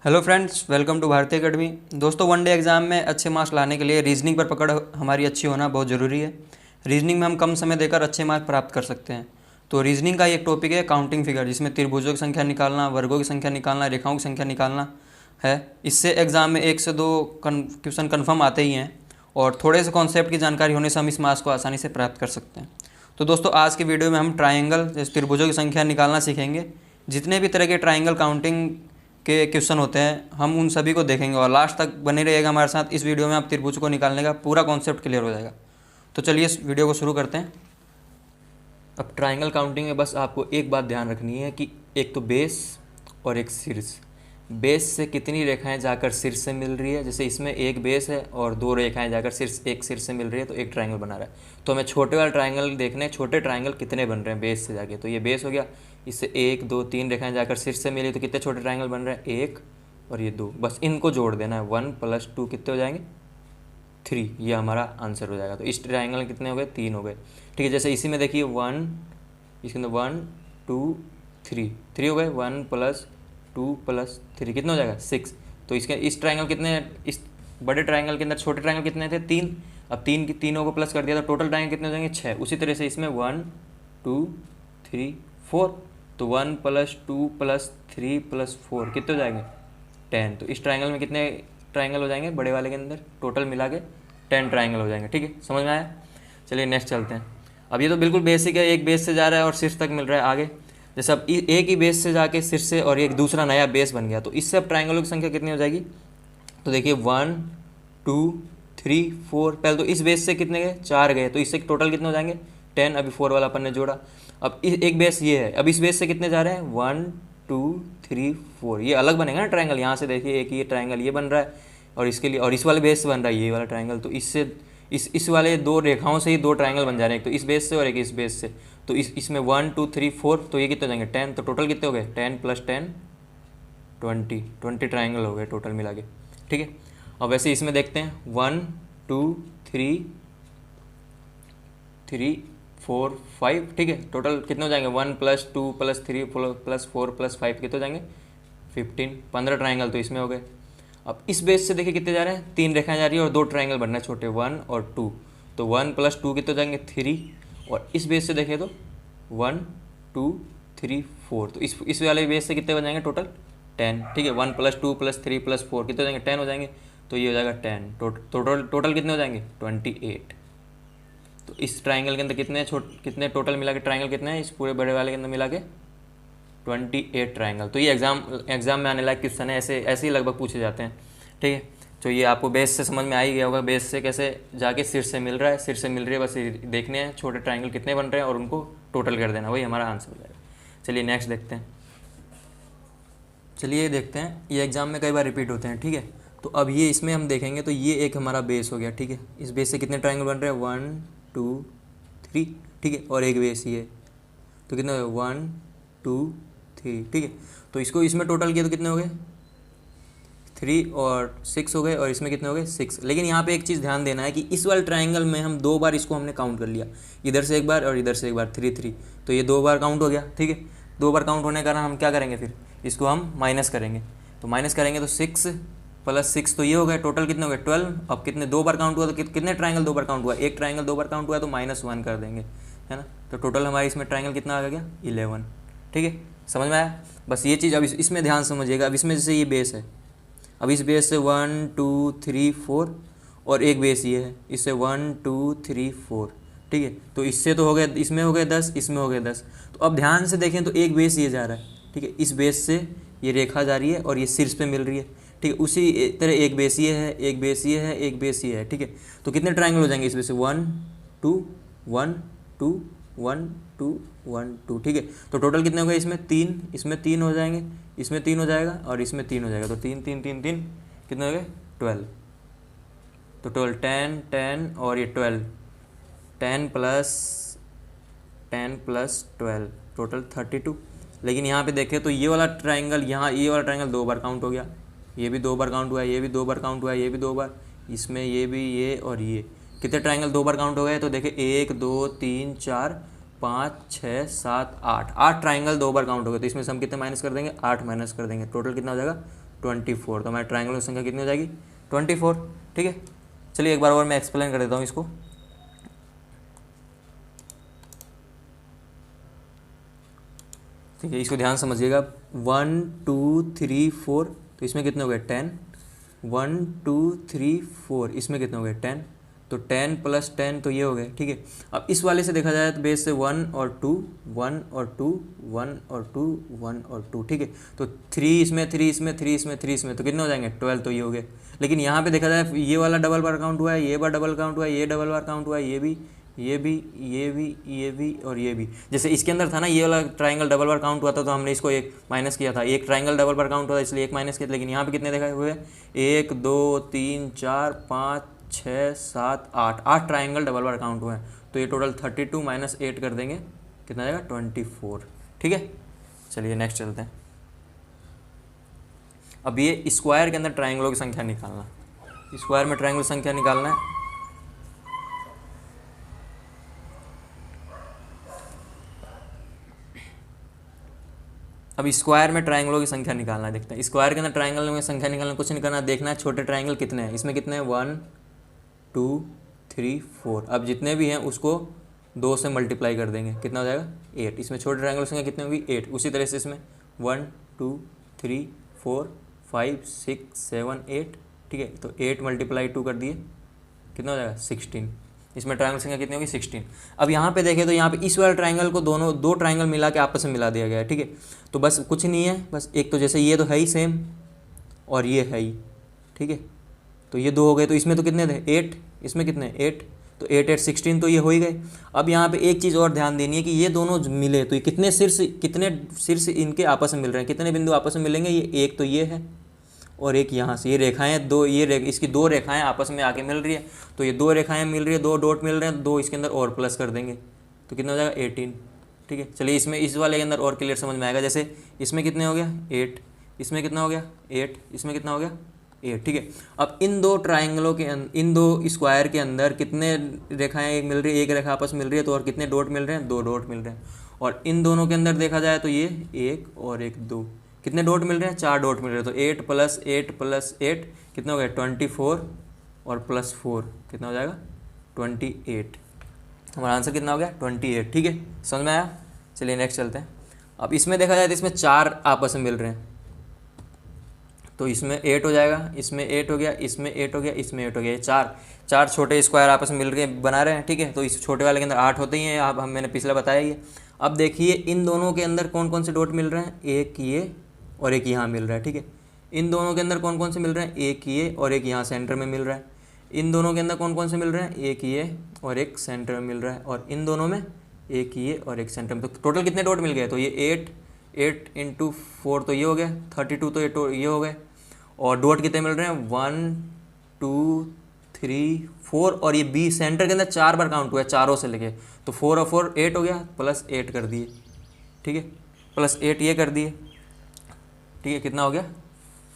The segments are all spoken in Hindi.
हेलो फ्रेंड्स, वेलकम टू भारतीय अकेडमी। दोस्तों, वनडे एग्ज़ाम में अच्छे मार्क्स लाने के लिए रीजनिंग पर पकड़ हमारी अच्छी होना बहुत ज़रूरी है। रीजनिंग में हम कम समय देकर अच्छे मार्क्स प्राप्त कर सकते हैं। तो रीजनिंग का एक टॉपिक है काउंटिंग फिगर, जिसमें त्रिभुजों की संख्या निकालना, वर्गों की संख्या निकालना, रेखाओं की संख्या निकालना है। इससे एग्ज़ाम में 1 से 2 क्वेश्चन कन्फर्म आते ही हैं और थोड़े से कॉन्सेप्ट की जानकारी होने से हम इस मार्क्स को आसानी से प्राप्त कर सकते हैं। तो दोस्तों, आज की वीडियो में हम ट्राइंगल जैसे त्रिभुजों की संख्या निकालना सीखेंगे। जितने भी तरह के ट्राइंगल काउंटिंग के क्वेश्चन होते हैं हम उन सभी को देखेंगे और लास्ट तक बने रहिएगा हमारे साथ। इस वीडियो में आप त्रिभुज को निकालने का पूरा कॉन्सेप्ट क्लियर हो जाएगा। तो चलिए इस वीडियो को शुरू करते हैं। अब ट्राइंगल काउंटिंग में बस आपको एक बात ध्यान रखनी है कि एक तो बेस और एक शीर्ष। बेस से कितनी रेखाएं जाकर शीर्ष से मिल रही है, जैसे इसमें एक बेस है और 2 रेखाएं जाकर एक शीर्ष से मिल रही है तो एक ट्राइंगल बना रहा है। तो हमें छोटे वाले ट्राइंगल देखने हैं, छोटे ट्राइंगल कितने बन रहे हैं बेस से जाके। तो ये बेस हो गया, इससे 1 2 3 रेखाएं जाकर शीर्ष से मिली तो कितने छोटे ट्राइंगल बन रहे हैं, 1 और ये 2। बस इनको जोड़ देना है, 1 + 2 कितने हो जाएंगे, 3। ये हमारा आंसर हो जाएगा। तो इस ट्राइंगल कितने हो गए, 3 हो गए। ठीक है, जैसे इसी में देखिए 1, इसके अंदर 1 2 3 3 हो गए, 1 + 2 + 3 कितना हो जाएगा, 6। तो इसके इस ट्राइंगल कितने, इस बड़े ट्राइंगल के अंदर छोटे ट्राइंगल कितने थे, 3। अब 3 की तीनों को प्लस कर दिया तो टोटल ट्राइंगल कितने हो जाएंगे, 6। उसी तरह से इसमें 1 2 3 4, तो 1 + 2 + 3 + 4 कितने हो जाएंगे, 10। तो इस ट्राइंगल में कितने ट्राइंगल हो जाएंगे बड़े वाले के अंदर, टोटल मिला के 10 ट्राइंगल हो जाएंगे। ठीक है, समझ में आया। चलिए नेक्स्ट चलते हैं। अब ये तो बिल्कुल बेसिक है, एक बेस से जा रहा है और शीर्ष तक मिल रहा है। आगे जैसे अब एक ही बेस से जाके शीर्ष से और एक दूसरा नया बेस बन गया, तो इससे अब ट्राइंगलों की संख्या कितनी हो जाएगी। तो देखिए 1 2 3 4, पहले तो इस बेस से कितने गए, 4 गए, तो इससे टोटल कितने हो जाएंगे, 10। अभी 4 वाला अपन ने जोड़ा। अब एक बेस ये है, अब इस बेस से कितने जा रहे हैं, 1 2 3 4। ये अलग बनेगा ना ट्राइंगल, यहाँ से देखिए एक ये ट्राइंगल ये बन रहा है और इसके लिए और इस वाले बेस से बन रहा है ये वाला ट्राइंगल। तो इससे इस वाले 2 रेखाओं से ही 2 ट्राइंगल बन जा रहे हैं, एक तो इस बेस से और एक इस बेस से। तो इसमें 1 2 3 4, तो ये कितने हो जाएंगे, 10। तो टोटल कितने हो गए, 10 + 10 20 ट्राइंगल हो गए टोटल मिला के। ठीक है, अब वैसे इसमें देखते हैं 1 2 3 4 5। ठीक है, टोटल कितने हो जाएंगे, 1 + 2 + 3 + 4 + 5 कितने हो जाएंगे, 15 ट्राइंगल तो इसमें हो गए। अब इस बेस से देखिए कितने जा रहे हैं, 3 रेखाएं जा रही है और 2 ट्राइंगल बनना है छोटे, 1 और 2। तो 1 + 2 कितने हो जाएंगे, 3। और इस बेस से देखें तो 1 2 3 4, तो इस वाले बेस से कितने बन जाएंगे टोटल, 10। ठीक है, 1 + 2 + 3 + 4 कितने हो जाएंगे, 10 हो जाएंगे। तो ये हो जाएगा 10। टोटल कितने हो जाएंगे, 28। तो इस ट्राइंगल के अंदर कितने टोटल मिला के ट्राइंगल कितने हैं, इस पूरे बड़े वाले के अंदर मिला के 28 ट्राइंगल। तो ये एग्जाम में आने लायक क्वेश्चन है, ऐसे ही लगभग पूछे जाते हैं। ठीक है, तो ये आपको बेस से समझ में आ ही गया होगा, बेस से कैसे जाके शीर्ष से मिल रहा है, शीर्ष से मिल रही है, बस देखने हैं छोटे ट्राइंगल कितने बन रहे हैं और उनको टोटल कर देना, वही हमारा आंसर हो जाएगा। चलिए नेक्स्ट देखते हैं। चलिए देखते हैं, ये एग्जाम में कई बार रिपीट होते हैं। ठीक है, तो अब ये इसमें हम देखेंगे तो ये एक हमारा बेस हो गया। ठीक है, इस बेस से कितने ट्राइंगल बन रहे हैं, 1 2 3। ठीक है, और एक बेस ये, तो कितने हो गए, 1 2 3। ठीक है, तो इसको इसमें टोटल किया तो कितने हो गए, 3 और 6 हो गए, और इसमें कितने हो गए, 6। लेकिन यहाँ पे एक चीज़ ध्यान देना है कि इस वाले ट्राइंगल में हम 2 बार इसको हमने काउंट कर लिया, इधर से एक बार और इधर से एक बार, 3 3। तो ये 2 बार काउंट हो गया। ठीक है, 2 बार काउंट होने के कारण हम क्या करेंगे, फिर इसको हम माइनस करेंगे। तो माइनस करेंगे तो 6 + 6, तो ये हो गया, टोटल कितने हो गए, 12। अब कितने 2 बार काउंट हुआ तो कितने ट्राइंगल 2 बार काउंट हुआ, एक ट्राइंगल 2 बार काउंट हुआ तो -1 कर देंगे, है ना। तो टोटल हमारे इसमें ट्राइंगल कितना आ गया, 11। ठीक है, समझ में आया। बस ये चीज़ अब इसमें ध्यान समझिएगा। अब इसमें जैसे ये बेस है, अब इस बेस से 1 2 3 4 और एक बेस ये है, इससे 1 2 3 4। ठीक है, तो इससे तो हो गए, इसमें हो गए 10, इसमें हो गए 10। तो अब ध्यान से देखें तो एक बेस ये जा रहा है। ठीक है, इस बेस से ये रेखा जा रही है और ये शीर्ष पे मिल रही है। ठीक है, उसी तरह एक बेस ये है, एक बेस ये है, एक बेस ये है। ठीक है, तो कितने ट्राइंगल हो जाएंगे इस बेस से, 1 2 1 2 1 2 1 2। ठीक है, तो टोटल कितने हो गए, इसमें 3, इसमें 3 हो जाएंगे, इसमें 3 हो जाएगा और इसमें 3 हो जाएगा। तो 3 3 3 3 कितने हो गए, 12। तो 12 10 10 और ये 12, 10 + 12 टोटल 32। लेकिन यहाँ पे देखें तो ये वाला ट्राइंगल, यहाँ ये वाला ट्राइंगल 2 बार काउंट हो गया, ये भी 2 बार काउंट हुआ है, ये भी 2 बार काउंट हुआ है, ये भी 2 बार, इसमें ये भी, ये और ये कितने ट्राइंगल 2 बार काउंट हो गए। तो देखिए 1 2 3 4 5 6 7 8 ट्राइंगल 2 बार काउंट हो गए। तो इसमें से हम कितने माइनस कर देंगे, 8 माइनस कर देंगे, टोटल कितना हो जाएगा, 24। तो हमारे ट्राइंगल की संख्या कितनी हो जाएगी 24। ठीक है, चलिए एक बार और मैं एक्सप्लेन कर देता हूँ इसको। ठीक है, इसको ध्यान समझिएगा। 1 2 3 4, तो इसमें कितने हो गए 10। 1 2 3 4, इसमें कितने हो गए 10, तो 10 + 10 तो ये हो गए। ठीक है, अब इस वाले से देखा जाए तो बेस से 1 और 2, 1 और 2, 1 और 2, 1 और 2। ठीक है, तो 3 इसमें, 3 इसमें, 3 इसमें, 3 इसमें, तो कितने हो जाएंगे 12, तो ये हो गए। लेकिन यहाँ पे देखा जाए ये वाला डबल बार काउंट हुआ है, ये बार डबल काउंट हुआ है, ये डबल बार काउंट हुआ है, ये भी, ये भी, ये भी, ये भी और ये भी। जैसे इसके अंदर था ना ये वाला ट्राइंगल डबल बार काउंट हुआ था, तो हमने इसको एक माइनस किया था। एक ट्राइंगल डबल बार काउंट हुआ इसलिए एक माइनस किया था। लेकिन यहाँ पे कितने देखा हुए 1 2 3 4 5 6 7 8, 8 ट्राइंगल डबल बार काउंट हुए हैं। तो ये टोटल 32 - 8 कर देंगे, कितना आएगा 24। ठीक है, चलिए नेक्स्ट चलते हैं। अब ये स्क्वायर के अंदर ट्राइंगलों की संख्या निकालना, स्क्वायर में ट्राइंगल संख्या निकालना है। अब स्क्वायर में ट्राइंगलों की संख्या निकालना है। देखते हैं स्क्वायर के अंदर ट्राइंगल में संख्या निकालना, कुछ नहीं करना, देखना है छोटे ट्राइंगल कितने हैं। इसमें कितने हैं 1 2 3 4। अब जितने भी हैं उसको 2 से मल्टीप्लाई कर देंगे, कितना हो जाएगा 8। इसमें छोटे ट्राइंगल की संख्या कितनी होगी 8। उसी तरह से इसमें 1 2 3 4 5 6 7 8। ठीक है, तो 8 × 2 कर दिए, कितना हो जाएगा 16। इसमें ट्राइंगल संख्या कितनी होगी 16। अब यहाँ पे देखें तो यहाँ पे इस वाले ट्राइंगल को दो ट्राइंगल मिला के आपस में मिला दिया गया है। ठीक है, तो बस कुछ नहीं है, बस एक तो जैसे ये तो है ही सेम और ये है ही। ठीक है, तो ये 2 हो गए, तो इसमें तो कितने थे 8, इसमें कितने 8, तो 8 8 16, तो ये हो ही गए। अब यहाँ पे एक चीज़ और ध्यान देनी है कि ये दोनों मिले तो ये कितने शीर्ष इनके आपस में मिल रहे हैं, कितने बिंदु आपस में मिलेंगे, ये एक तो ये है और एक यहाँ से, ये रेखाएं दो, इसकी 2 रेखाएं आपस में आके मिल रही है। तो ये 2 रेखाएं मिल रही है, 2 डॉट मिल रहे हैं, 2 इसके अंदर और प्लस कर देंगे, तो कितना हो जाएगा 18। ठीक है, चलिए इसमें इस वाले के अंदर और क्लियर समझ में आएगा। जैसे इसमें कितने हो गया 8, इसमें कितना हो गया 8, इसमें कितना हो गया 8। ठीक है, अब इन 2 ट्राइंगलों के इन 2 स्क्वायर के अंदर कितने रेखाएं मिल रही है, एक रेखा आपस मिल रही है, तो और कितने डॉट मिल रहे हैं 2 डॉट मिल रहे हैं। और इन दोनों के अंदर देखा जाए तो ये 1 और 1 2, कितने डॉट मिल रहे हैं 4 डॉट मिल रहे हैं। तो 8 + 8 + 8 कितना हो गया 24 और +4 कितना हो जाएगा 28। हमारा आंसर कितना हो गया 28। ठीक है, समझ में आया। चलिए नेक्स्ट चलते हैं। अब इसमें देखा जाए तो इसमें 4 आपस में मिल रहे हैं, तो इसमें 8 हो जाएगा, इसमें 8 हो गया, इसमें 8 हो गया, इसमें 8 हो गया। ये चार छोटे स्क्वायर आपस में मिल के बना रहे हैं। ठीक है, तो इस छोटे वाले के अंदर 8 होते ही हैं, आप मैंने पिछला बताया ही है। अब देखिए इन दोनों के अंदर कौन कौन से डॉट मिल रहे हैं, एक ये और एक यहाँ मिल रहा है। ठीक है, इन दोनों के अंदर कौन कौन से मिल रहे हैं, एक ये और एक यहाँ सेंटर में मिल रहा है। इन दोनों के अंदर कौन कौन से मिल रहे हैं, एक ये और एक सेंटर में मिल रहा है। और इन दोनों में एक ये और एक सेंटर में, तो टोटल कितने डॉट मिल गए, तो ये 8 × 4 तो ये हो गया 32, तो ये हो गए। और डॉट कितने मिल रहे हैं 1 2 3 4, और ये बी सेंटर के अंदर 4 बार काउंट हुआ है, चारों से लेके, तो 4 और 4 8 हो गया, +8 कर दिए। ठीक है, +8 ये कर दिए। ठीक है, कितना हो गया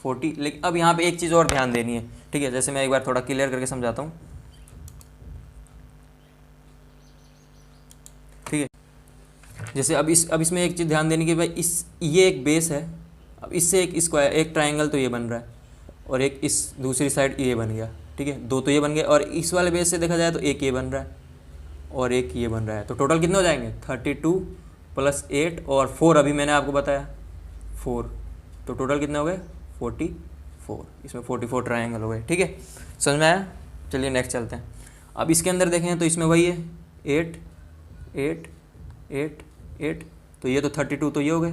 40। लेकिन अब यहाँ पे एक चीज़ और ध्यान देनी है। ठीक है, जैसे मैं एक बार थोड़ा क्लियर करके समझाता हूँ। ठीक है, जैसे अब इसमें एक चीज़ ध्यान देनी कि भाई ये एक बेस है। अब इससे एक स्क्वायर, एक ट्राइंगल तो ये बन रहा है और एक इस दूसरी साइड ये बन गया। ठीक है, 2 तो ये बन गए, और इस वाले बेस से देखा जाए तो एक ये बन रहा है और एक ये बन रहा है। तो टोटल कितने हो जाएंगे 32 + 8 और 4, अभी मैंने आपको बताया 4, तो टोटल कितने हो गए 44। इसमें 44 ट्राइंगल हो गए। ठीक है, समझ में आया। चलिए नेक्स्ट चलते हैं। अब इसके अंदर देखें तो इसमें वही है 8 8 8 8, तो ये तो 32, तो ये हो गए।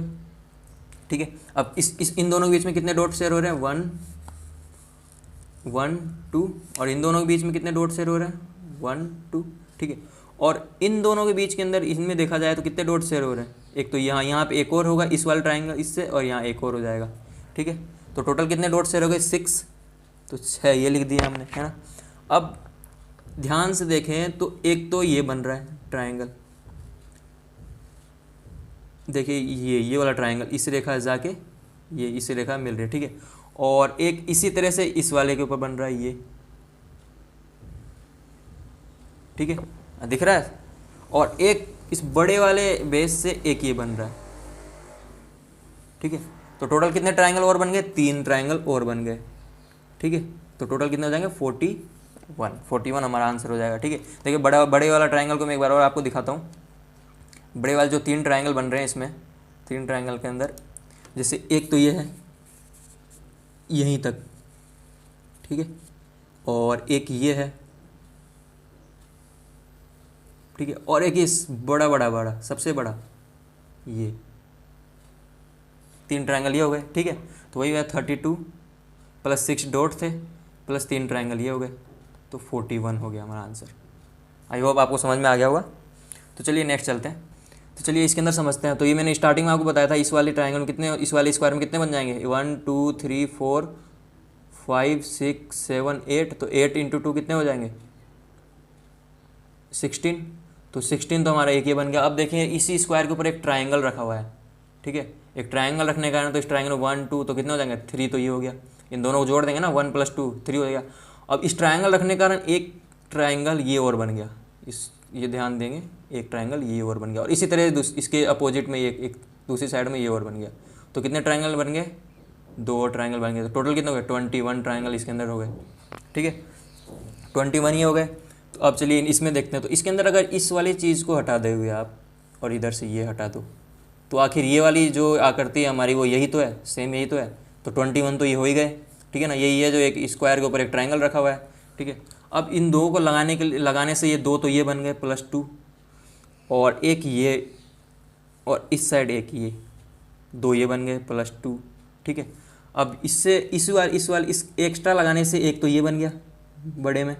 ठीक है, अब इन दोनों के बीच में कितने डॉट शेयर हो रहे हैं 1 1 2, और इन दोनों के बीच में कितने डॉट शेयर हो रहे हैं 1 2। ठीक है, और इन दोनों के बीच के अंदर इनमें देखा जाए तो कितने डॉट शेयर हो रहे हैं, एक तो यहाँ पे एक और होगा इस वाले ट्राइंगल इससे, और यहाँ एक और हो जाएगा। ठीक है, तो टोटल कितने डॉट शेयर हो गए 6, तो 6 ये लिख दिया हमने, है ना। अब ध्यान से देखें तो एक तो ये बन रहा है ट्राइंगल, देखिए ये वाला ट्राइंगल इस रेखा से जाके ये इस रेखा मिल रही है। ठीक है, और एक इसी तरह से इस वाले के ऊपर बन रहा है ये। ठीक है, दिख रहा है, और एक इस बड़े वाले बेस से एक ये बन रहा है। ठीक है, तो टोटल कितने ट्राइंगल और बन गए, 3 ट्राइंगल और बन गए, ठीक है। तो टोटल कितने हो जाएंगे, 41 हमारा आंसर हो जाएगा, ठीक है। देखिए बड़े वाला ट्राइंगल को मैं एक बार और आपको दिखाता हूँ। बड़े वाले जो 3 ट्राइंगल बन रहे हैं इसमें, 3 ट्राइंगल के अंदर जैसे एक तो ये है यहीं तक, ठीक है, और एक ये है, ठीक है, और एक इस बड़ा सबसे बड़ा ये, 3 ट्राइंगल ये हो गए, ठीक है। तो वही है 32 प्लस 6 डॉट थे प्लस 3 ट्राइंगल ये हो गए, तो 41 हो गया हमारा आंसर। आई होप आपको समझ में आ गया होगा। तो चलिए नेक्स्ट चलते हैं। तो चलिए इसके अंदर समझते हैं। तो ये मैंने स्टार्टिंग में आपको बताया था, इस वाले ट्राइंगल में कितने, इस वाले स्क्वायर में कितने बन जाएंगे, 1 2 3 4 5 6 7 8, तो 8 इंटू 2 कितने हो जाएंगे, 16। तो 16 तो हमारा एक ये बन गया। अब देखिए इसी स्क्वायर के ऊपर एक ट्राइंगल रखा हुआ है, ठीक है। एक ट्राइंगल रखने के कारण तो इस ट्राइंगल में 1 2 तो कितने हो जाएंगे, 3, तो ये हो गया। इन दोनों को जोड़ देंगे ना, 1 + 2 3 हो गया। अब इस ट्राइंगल रखने के कारण एक ट्राइंगल ये और बन गया, ये ध्यान देंगे, एक ट्राइंगल ये और बन गया, और इसी तरह इसके अपोजिट में एक दूसरी साइड में ये और बन गया। तो कितने ट्राइंगल बन गए, 2 ट्राइंगल बन गए। तो टोटल कितने हो गए, 21 ट्राइंगल इसके अंदर हो गए, ठीक है, 21 ही हो गए। तो अब चलिए इसमें देखते हैं। तो इसके अंदर अगर इस वाली चीज़ को हटा दे हुए आप और इधर से ये हटा दो, तो आखिर ये वाली जो आकृति है हमारी वो यही तो है, सेम यही तो है। तो 21 तो ये हो ही गए, ठीक है ना। यही है जो एक स्क्वायर के ऊपर एक ट्राइंगल रखा हुआ है, ठीक है। अब इन दो को लगाने से ये 2 तो ये बन गए +2, और एक ये, और इस साइड एक ये, 2 ये बन गए +2, ठीक है। अब इससे इस एक्स्ट्रा लगाने से एक तो ये बन गया बड़े में,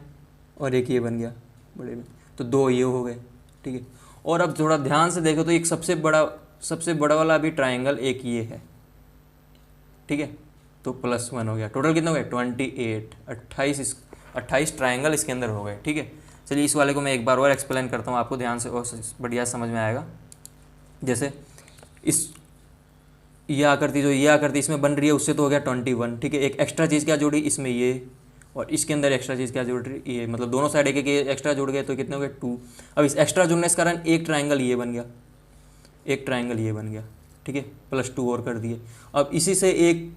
और एक ये बन गया बड़े में, तो 2 ये हो गए, ठीक है। और अब थोड़ा ध्यान से देखो तो एक सबसे बड़ा वाला भी ट्राइंगल एक ये है, ठीक है। तो +1 हो गया। टोटल कितने हो गए, 28 28 ट्राइंगल इसके अंदर हो गए, ठीक है। चलिए इस वाले को मैं एक बार और एक्सप्लेन करता हूँ आपको, ध्यान से और बढ़िया समझ में आएगा। जैसे ये आकृति इसमें बन रही है, उससे तो हो गया 21, ठीक है। एक एक्स्ट्रा चीज़ क्या जोड़ी इसमें ये, और इसके अंदर एक्स्ट्रा चीज़ क्या जुड़ रही ये, मतलब दोनों साइड एक एक्स्ट्रा जुड़ गए, तो कितने हो गए, 2। अब इस एक्स्ट्रा जुड़ने के कारण एक ट्राइंगल ये बन गया, एक ट्राइंगल ये बन गया, ठीक है, +2 और कर दिए। अब इसी से एक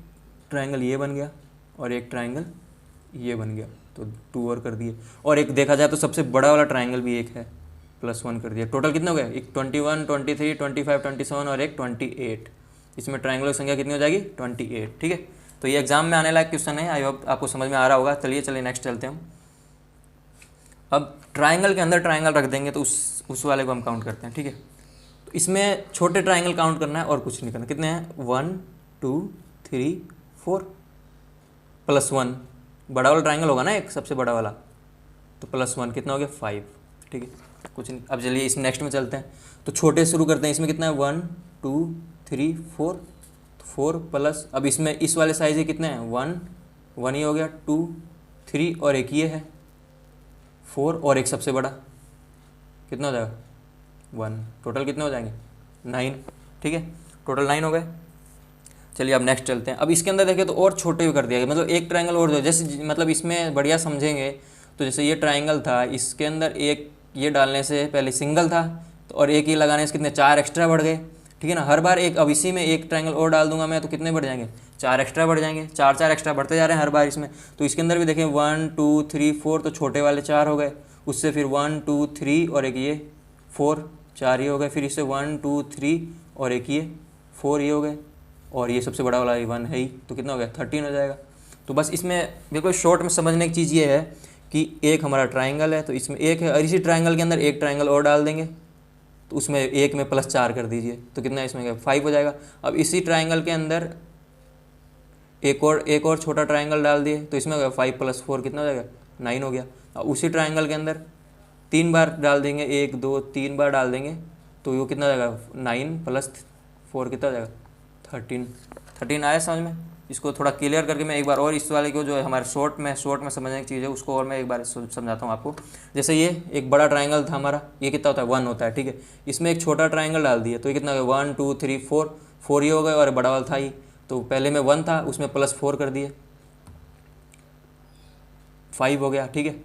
ट्राइंगल ये बन गया और एक ट्राइंगल ये बन गया, तो 2 और कर दिए। और एक देखा जाए तो सबसे बड़ा वाला ट्राइंगल भी एक है, +1 कर दिया। टोटल कितने हो गए, एक 21 23 25 27 और एक 28। इसमें ट्राइंगल की संख्या कितनी हो जाएगी, 28, ठीक है। तो ये एग्जाम में आने लायक क्वेश्चन है, आई होप आपको समझ में आ रहा होगा। चलिए नेक्स्ट चलते हैं हम। अब ट्राइंगल के अंदर ट्राइंगल रख देंगे तो उस वाले को हम काउंट करते हैं, ठीक है। तो इसमें छोटे ट्राइंगल काउंट करना है और कुछ नहीं करना। कितने हैं, 1 2 3 4 +1, बड़ा वाला ट्राइंगल होगा ना एक सबसे बड़ा वाला, तो +1 कितना हो गया, 5, ठीक है, कुछ नहीं। अब चलिए इस नेक्स्ट में चलते हैं। तो छोटे शुरू करते हैं। इसमें कितना है, 1 2 3 4, 4 प्लस, अब इसमें इस वाले साइज के कितने हैं, 1 ही हो गया, 2 3 और एक ये है 4, और एक सबसे बड़ा कितना हो जाएगा, 1। टोटल कितने हो जाएंगे, 9, ठीक है, टोटल 9 हो गए। चलिए अब नेक्स्ट चलते हैं। अब इसके अंदर देखें तो और छोटे भी कर दिया गया, मतलब एक ट्राइंगल और दो, जैसे मतलब इसमें बढ़िया समझेंगे तो जैसे ये ट्राइंगल था, इसके अंदर एक ये डालने से पहले सिंगल था, तो और एक ये लगाने से कितने 4 एक्स्ट्रा बढ़ गए, ठीक है ना। हर बार एक, अब इसी में एक ट्राइंगल और डाल दूंगा मैं तो कितने बढ़ जाएंगे, 4 एक्स्ट्रा बढ़ जाएंगे, 4 एक्स्ट्रा बढ़ते जा रहे हैं हर बार इसमें। तो इसके अंदर भी देखें 1 2 3 4, तो छोटे वाले 4 हो गए, उससे फिर 1 2 3 और एक ये 4, 4 ये हो गए, फिर इससे 1 2 3 और एक ये 4 ये हो गए, और ये सबसे बड़ा वाला 1 है ही, तो कितना हो गया, 13 हो जाएगा। तो बस इसमें बिल्कुल शॉर्ट में समझने की चीज़ ये है कि एक हमारा ट्राइंगल है, तो इसमें एक है, और इसी ट्राइंगल के अंदर एक ट्राइंगल और डाल देंगे, तो उसमें एक में +4 कर दीजिए, तो कितना इसमें 5 हो जाएगा। अब इसी ट्राइंगल के अंदर एक और छोटा ट्राइंगल डाल दिए, तो इसमें 5 + 4 कितना हो जाएगा, 9 हो गया। अब उसी ट्राइंगल के अंदर 3 बार डाल देंगे, 1 2 3 बार डाल देंगे, तो वो कितना हो जाएगा, 9 + 4 कितना हो जाएगा, 13 आया समझ में। इसको थोड़ा क्लियर करके मैं एक बार और इस वाले को जो है हमारे शॉर्ट में समझने की चीज़ है उसको और मैं एक बार समझाता हूँ आपको। जैसे ये एक बड़ा ट्राइंगल था हमारा, ये कितना होता है, 1 होता है, ठीक है। इसमें एक छोटा ट्राइंगल डाल दिया, तो ये कितना हो गया, 1 2 3 4 ये हो गए, और बड़ा वाला था ही, तो पहले में 1 था उसमें +4 कर दिए, 5 हो गया, ठीक है।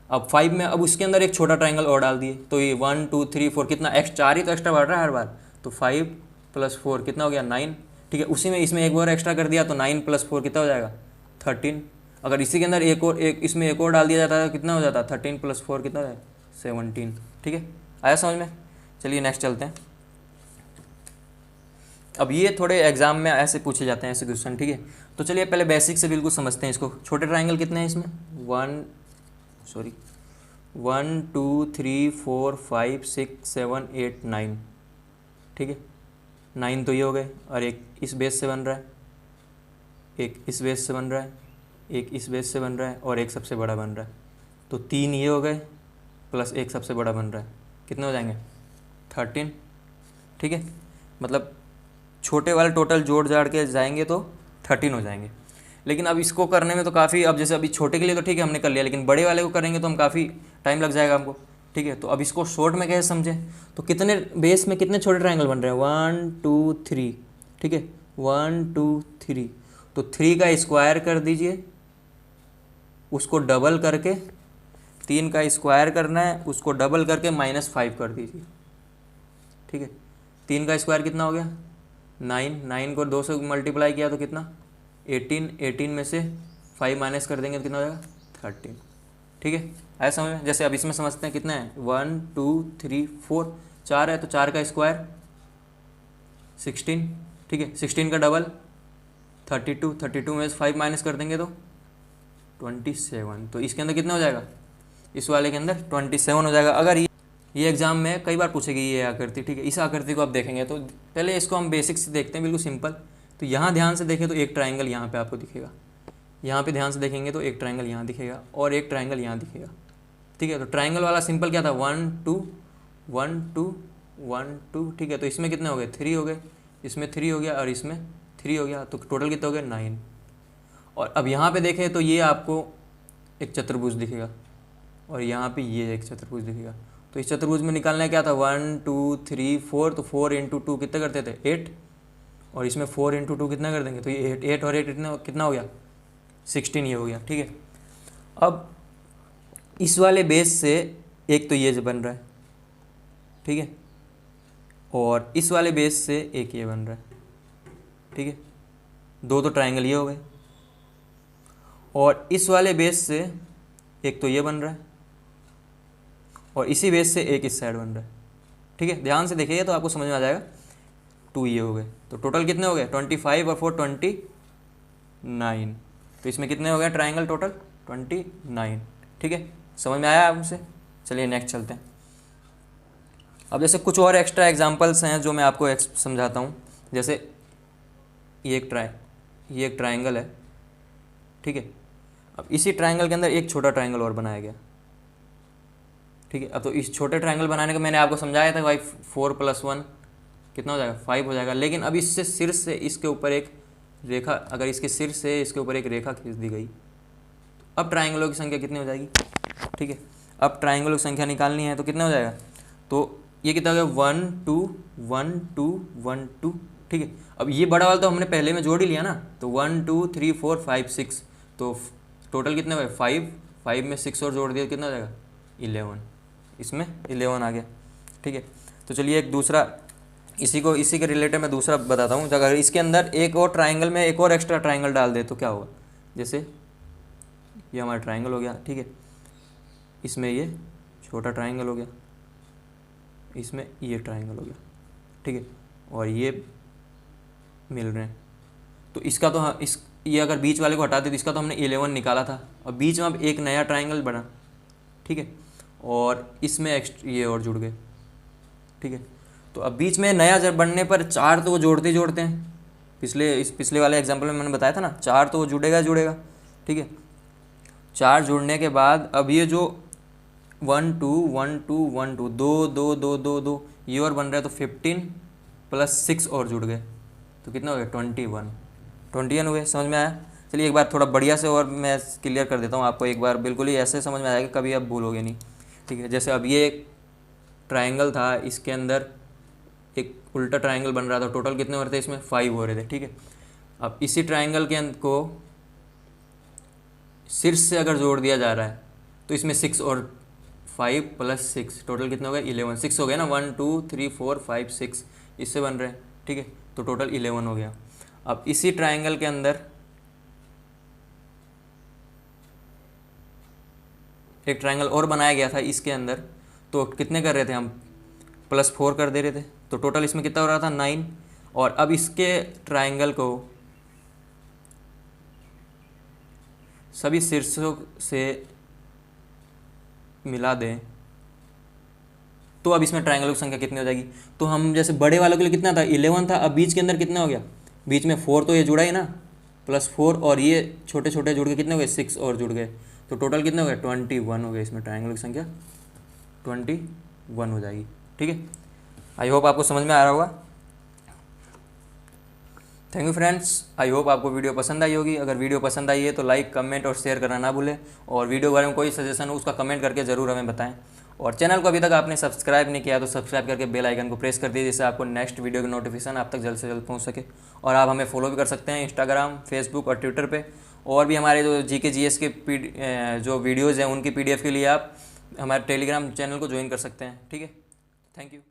अब 5 में अब उसके अंदर एक छोटा ट्राइंगल और डाल दिए, तो ये 1 2 3 4 कितना 4 ही तो एक्स्ट्रा बढ़ रहा है हर बार, तो 5 + 4 कितना हो गया, 9, ठीक है। उसी में इसमें एक और एक्स्ट्रा कर दिया तो 9 + 4 कितना हो जाएगा 13। अगर इसी के अंदर इसमें एक और डाल दिया जाता है तो कितना हो जाता है 13 + 4 कितना है 17। ठीक है, आया समझ में। चलिए नेक्स्ट चलते हैं। अब ये थोड़े एग्जाम में ऐसे पूछे जाते हैं ऐसे क्वेश्चन, ठीक है। तो चलिए पहले बेसिक से बिल्कुल समझते हैं इसको। छोटे ट्राइंगल कितने हैं इसमें 1 2 3 4 5 6 7 8 9, ठीक है। 9 तो ये हो गए, और एक इस बेस से बन रहा है, एक इस बेस से बन रहा है, एक इस बेस से बन रहा है, और एक सबसे बड़ा बन रहा है। तो 3 ये हो गए प्लस एक सबसे बड़ा बन रहा है, कितने हो जाएंगे 13, ठीक है। मतलब छोटे वाले टोटल जोड़ जाड़ के जाएंगे तो 13 हो जाएंगे। लेकिन अब इसको करने में तो काफ़ी, अब जैसे अभी छोटे के लिए तो ठीक है हमने कर लिया, लेकिन बड़े वाले को करेंगे तो हम काफ़ी टाइम लग जाएगा हमको, ठीक है। तो अब इसको शॉर्ट में कैसे समझें, तो कितने बेस में कितने छोटे ट्रायंगल बन रहे हैं 1 2 3, ठीक है 1 2 3। तो 3 का स्क्वायर कर दीजिए, उसको डबल करके, 3 का स्क्वायर करना है उसको डबल करके -5 कर दीजिए, ठीक है। 3 का स्क्वायर कितना हो गया 9 को 2 से मल्टीप्लाई किया तो कितना 18 में से 5 माइनस कर देंगे तो कितना हो जाएगा 13, ठीक है। आया समझ में। जैसे अब इसमें समझते हैं कितना है 1 2 3 4, 4 है तो 4 का स्क्वायर 16, ठीक है। 16 का डबल 32 में से 5 माइनस कर देंगे तो 27। तो इसके अंदर कितना हो जाएगा, इस वाले के अंदर 27 हो जाएगा। अगर ये एग्जाम में कई बार पूछेगी ये आकृति, ठीक है। इस आकृति को आप देखेंगे तो पहले इसको हम बेसिक से देखते हैं, बिल्कुल सिंपल। तो यहाँ ध्यान से देखें तो एक ट्रायंगल यहाँ पे आपको दिखेगा, यहाँ पे ध्यान से देखेंगे तो एक ट्रायंगल यहाँ दिखेगा और एक ट्रायंगल यहाँ दिखेगा, ठीक है। तो ट्रायंगल वाला सिंपल क्या था 1 2 1 2 1 2, ठीक है। तो इसमें कितने हो गए 3 हो गए, इसमें 3 हो गया और इसमें 3 हो गया, तो टोटल कितने हो गए 9। और अब यहाँ पे देखें तो ये आपको एक चतुर्भुज दिखेगा और यहाँ पे ये एक चतुर्भुज दिखेगा। तो इस चतुर्भुज में निकालना क्या था 1 2 3 4, तो 4 × 2 कितना करते थे 8, और इसमें 4 × 2 कितना कर देंगे तो ये 8 और 8 कितना हो गया 16 ये हो गया, ठीक है। अब इस वाले बेस से एक तो ये बन रहा है, ठीक है, और इस वाले बेस से एक ये बन रहा है, ठीक है। दो तो ट्रायंगल ये हो गए, और इस वाले बेस से एक तो ये बन रहा है और इसी बेस से एक इस साइड बन रहा है, ठीक है। ध्यान से देखिए तो आपको समझ में आ जाएगा। 2 ये हो गए, तो टोटल कितने हो गए 25 और 4 29। तो इसमें कितने हो गए ट्रायंगल टोटल 29, ठीक है। समझ में आया आपसे। चलिए नेक्स्ट चलते हैं। अब जैसे कुछ और एक्स्ट्रा एग्जांपल्स हैं जो मैं आपको समझाता हूँ। जैसे ये एक ट्रायंगल है, ठीक है। अब इसी ट्रायंगल के अंदर एक छोटा ट्रायंगल और बनाया गया, ठीक है। अब तो इस छोटे ट्रायंगल बनाने का मैंने आपको समझाया था भाई 4 + 1 कितना हो जाएगा 5 हो जाएगा। लेकिन अब इससे सिर से इसके ऊपर एक रेखा, अगर इसके सिर से इसके ऊपर एक रेखा खींच दी गई, अब ट्रायंगलों की संख्या कितनी हो जाएगी, ठीक है। अब ट्रायंगलों की संख्या निकालनी है तो कितना हो जाएगा, तो ये कितना हो गया 1 2 1 2 1 2, ठीक है। अब ये बड़ा वाला तो हमने पहले में जोड़ ही लिया ना, तो 1 2 3 4 5 6, तो टोटल कितने हुए 5 में 6 और जोड़ दिया कितना हो जाएगा 11, इसमें 11 आ गया, ठीक है। तो चलिए एक दूसरा इसी के रिलेटेड मैं दूसरा बताता हूँ। अगर इसके अंदर एक और ट्रायंगल में एक और एक्स्ट्रा ट्रायंगल डाल दे तो क्या होगा। जैसे ये हमारा ट्रायंगल हो गया, ठीक है, इसमें ये छोटा ट्रायंगल हो गया, इसमें ये ट्रायंगल हो गया, ठीक है, और ये मिल रहे हैं। तो इसका तो ये अगर बीच वाले को हटा दे तो इसका तो हमने 11 निकाला था, और बीच में अब एक नया ट्रायंगल बना, ठीक है, और इसमें ये और जुड़ गए, ठीक है। तो अब बीच में नया जब बनने पर 4 तो वो जोड़ते ही जोड़ते हैं। पिछले वाले एग्जाम्पल में मैंने बताया था ना 4 तो वो जुड़ेगा, ठीक है। 4 जुड़ने के बाद अब ये जो 1 2 1 2 1 2 2 2 2 2 2 ये और बन रहा है, तो 15 + 6 और जुड़ गए तो कितना हो गया 21 हुए। समझ में आया। चलिए एक बार थोड़ा बढ़िया से और मैं क्लियर कर देता हूँ आपको, एक बार बिल्कुल ही ऐसे समझ में आएगा कभी आप भूलोगे नहीं, ठीक है। जैसे अब ये एक ट्रायंगल था, इसके अंदर एक उल्टा ट्रायंगल बन रहा था, टोटल कितने हो रहे थे इसमें 5 हो रहे थे, ठीक है। अब इसी ट्रायंगल के अंदर को शीर्ष से अगर जोड़ दिया जा रहा है तो इसमें 6 और 5 + 6 टोटल कितने हो गए 11, 6 हो गए ना, 1 2 3 4 5 6 इससे बन रहे हैं, ठीक है। तो टोटल 11 हो गया। अब इसी ट्रायंगल के अंदर एक ट्रायंगल और बनाया गया था इसके अंदर, तो कितने कर रहे थे हम, +4 कर दे रहे थे, तो टोटल इसमें कितना हो रहा था 9। और अब इसके ट्रायंगल को सभी शीर्षों से मिला दें तो अब इसमें ट्रायंगल की संख्या कितनी हो जाएगी। तो हम जैसे बड़े वालों के लिए कितना था 11 था, अब बीच के अंदर कितना हो गया, बीच में 4 तो ये जुड़ा ही ना, +4 और ये छोटे छोटे जुड़ के कितने हो गए 6 और जुड़ गए, तो टोटल कितने हो गए 21 हो गए। इसमें ट्रायंगल की संख्या 21 हो जाएगी। ठीक है, आई होप आपको समझ में आ रहा होगा। Thank you friends, I hope आपको वीडियो पसंद आई होगी। अगर वीडियो पसंद आई है तो लाइक, कमेंट और शेयर करना ना भूलें, और वीडियो के बारे में कोई सजेशन हो उसका कमेंट करके ज़रूर हमें बताएं। और चैनल को अभी तक आपने सब्सक्राइब नहीं किया तो सब्सक्राइब करके बेल आइकन को प्रेस कर दीजिए, जिससे आपको नेक्स्ट वीडियो की नोटिफिकेशन आप तक जल्द से जल्द पहुंच सके। और आप हमें फॉलो भी कर सकते हैं इंस्टाग्राम, फेसबुक और ट्विटर पे। और भी हमारे जो GK GS के जो वीडियोज़ हैं उनकी PDF के लिए आप हमारे टेलीग्राम चैनल को ज्वाइन कर सकते हैं। ठीक है, थैंक यू।